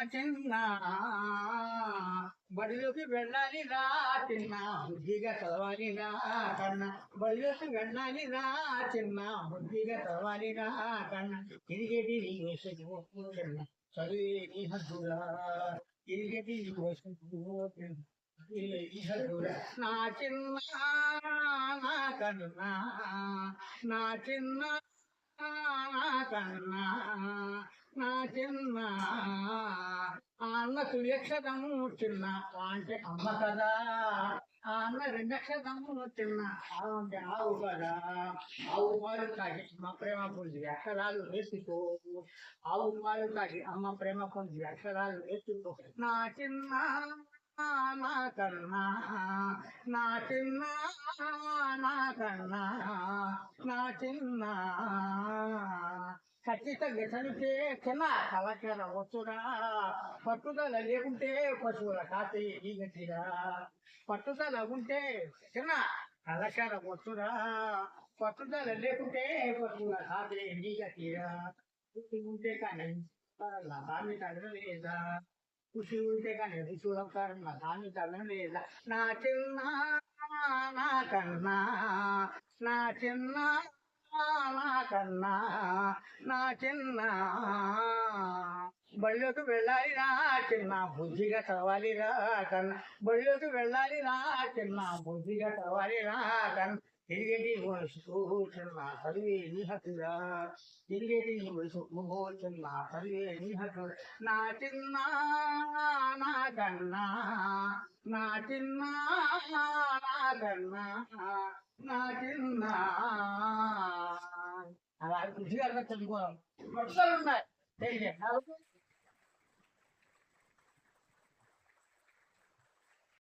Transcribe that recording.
చిన్న బడిలోకి వెళ్ళాలి రా చిన్న బుద్ధిగా చదవాలి రా కన్నా బడిలోకి వెళ్ళాలి రా చిన్న బుద్ధిగా చదవాలి రా కన్నా తిరిగేది చిన్న చదివేది హద్దురా తిరిగేది నా చిన్న నా కన్నా నా చిన్న కన్నా నా చిన్న అన్న సుయక్షతము చిన్న అంటే అమ్మ కదా అన్న రెండక్షతము చిన్న అంటే ఆవు కదా ఆవు పాలు తాగి అమ్మ ప్రేమ పొంది అక్షరాలు వేసుకో ఆవు పాలు తాగి అమ్మ ప్రేమ పొంది అక్షరాలు వేసుకో నా చిన్న నా కన్నా నా చిన్న నా కన్నా నా చిన్న ఖచ్చితంగా చనితే చిన్న కలకర వచ్చురా పట్టుదల లేకుంటే పశువుల కాతే ఈగతిరా పట్టుదల ఉంటే చిన్న కలకర వచ్చురా పట్టుదల లేకుంటే పశువుల కాతే ఈగతిరా ఉంటే కానీ దాన్ని తగలలేదా ఖుషి ఉంటే కానీ ఋషులకారం దాన్ని తగలలేదా నా చిన్న నా కన్నా నా చిన్న నా కన్నా నా చిన్న బళ్ళోకి వెళ్ళాలి రా చిన్న బుద్ధిగా చదవాలి రా కన్నా బళ్ళోకి వెళ్ళాలి రా చిన్న బుద్ధిగా చదవాలి రా కన్నా తిరిగేది చిన్న చదివేది హక్కురా తిరిగేది చిన్న చదివేది హక్కురా నా చిన్న నా కన్నా నా చిన్న నా కన్నా నా చిన్న అలా కృషిగా చదువుకోవాలి వర్షాలు ఉన్నాయి